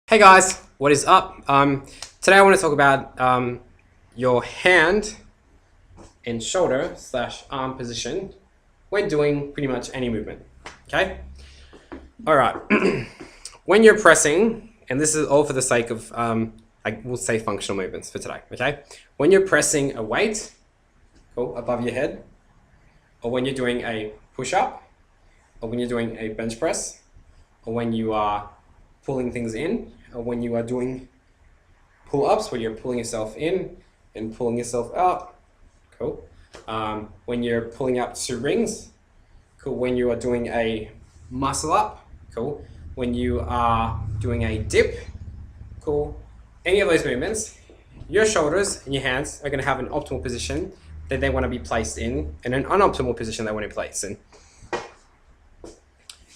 Hey guys, what is up? Today I want to talk about your hand and shoulder slash arm position when doing pretty much any movement. Okay? Alright. When you're pressing, and this is all for the sake of, we'll say functional movements for today. Okay? When you're pressing a weight, cool, above your head, or when you're doing a push-up, or when you're doing a bench press, or when you are pulling things in, or when you are doing pull-ups where you're pulling yourself in and pulling yourself out, cool. When you're pulling up 2 rings, cool. When you are doing a muscle up, cool. When you are doing a dip, cool. Any of those movements, your shoulders and your hands are going to have an optimal position that they want to be placed in, and an unoptimal position they want to be placed in.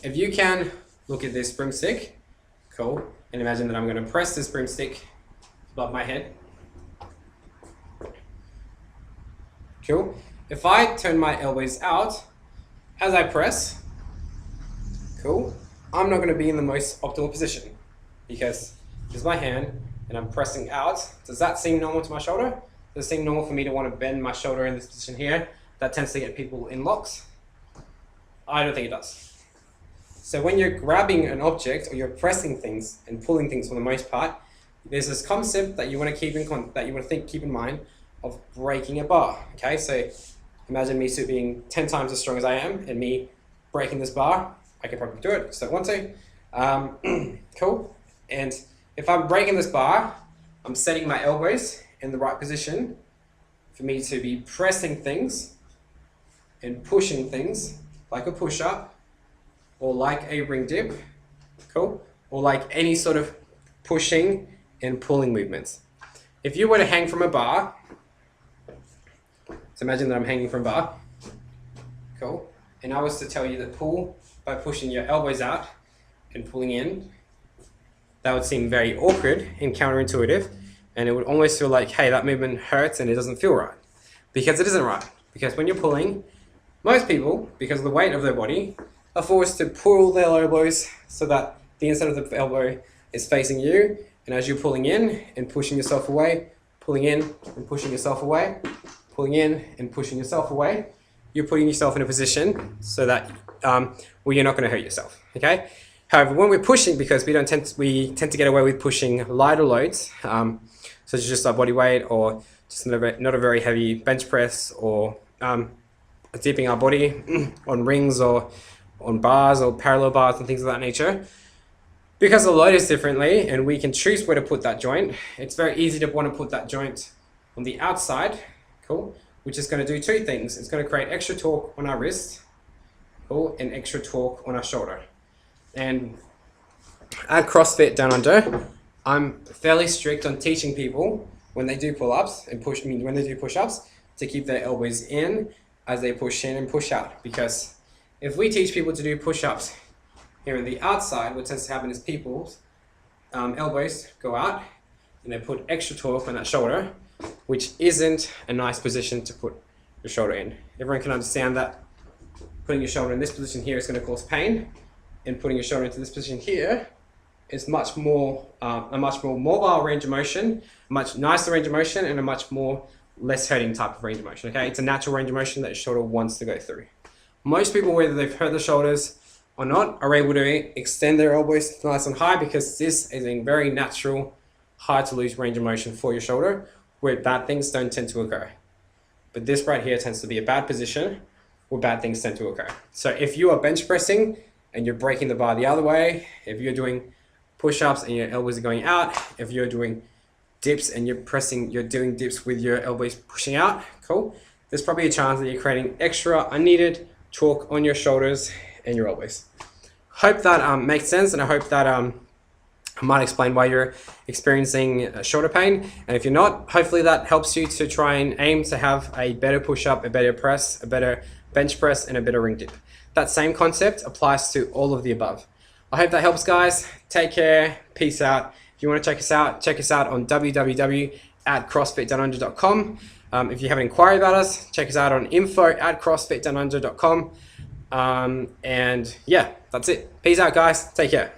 If you can look at this broomstick, cool, and imagine that I'm going to press this broomstick above my head. Cool. If I turn my elbows out as I press, cool, I'm not going to be in the most optimal position because this is my hand and I'm pressing out. Does that seem normal to my shoulder? Does it seem normal for me to want to bend my shoulder in this position here? That tends to get people in locks. I don't think it does. So when you're grabbing an object or you're pressing things and pulling things for the most part, there's this concept that you want to keep in mind of breaking a bar. Okay, so imagine me being 10 times as strong as I am and me breaking this bar. I can probably do it because I want to. Cool. And if I'm breaking this bar, I'm setting my elbows in the right position for me to be pressing things and pushing things like a push-up, or like a ring dip, cool, or like any sort of pushing and pulling movements. If you were to hang from a bar, so imagine that I'm hanging from a bar, cool, and I was to tell you that pull by pushing your elbows out and pulling in, that would seem very awkward and counterintuitive, and it would almost feel like, hey, that movement hurts and it doesn't feel right, because it isn't right. Because when you're pulling, most people, because of the weight of their body, are forced to pull their elbows so that the inside of the elbow is facing you, and as you're pulling in and pushing yourself away, pulling in and pushing yourself away, pulling in and pushing yourself away, you're putting yourself in a position so that you're not going to hurt yourself. Okay. However, when we're pushing, because we tend to get away with pushing lighter loads, such as just our body weight, or just not a very heavy bench press, or dipping our body on rings or on bars or parallel bars and things of that nature. Because the load is differently and we can choose where to put that joint, it's very easy to want to put that joint on the outside, cool, which is going to do 2 things. It's going to create extra torque on our wrist, cool, and extra torque on our shoulder. And at CrossFit Down Under, I'm fairly strict on teaching people when they do pull-ups and when they do push-ups to keep their elbows in as they push in and push out, because if we teach people to do push-ups here on the outside, what tends to happen is people's elbows go out and they put extra torque on that shoulder, which isn't a nice position to put your shoulder in. Everyone can understand that putting your shoulder in this position here is going to cause pain, and putting your shoulder into this position here is a much more mobile range of motion, a much nicer range of motion, and a much more less hurting type of range of motion. Okay, it's a natural range of motion that your shoulder wants to go through. Most people, whether they've hurt their shoulders or not, are able to extend their elbows nice and high, because this is a very natural, hard to lose range of motion for your shoulder, where bad things don't tend to occur. But this right here tends to be a bad position where bad things tend to occur. So if you are bench pressing and you're breaking the bar the other way, if you're doing push-ups and your elbows are going out, if you're doing dips and you're doing dips with your elbows pushing out, cool, there's probably a chance that you're creating extra unneeded torque on your shoulders and your elbows. Hope that makes sense, and I hope that I might explain why you're experiencing shoulder pain. And if you're not, hopefully that helps you to try and aim to have a better push-up, a better press, a better bench press, and a better ring dip. That same concept applies to all of the above. I hope that helps, guys. Take care. Peace out. If you want to check us out on www.crossfitdownunder.com. If you have an inquiry about us, check us out on info@crossfitdownunder.com. And yeah, that's it. Peace out, guys. Take care.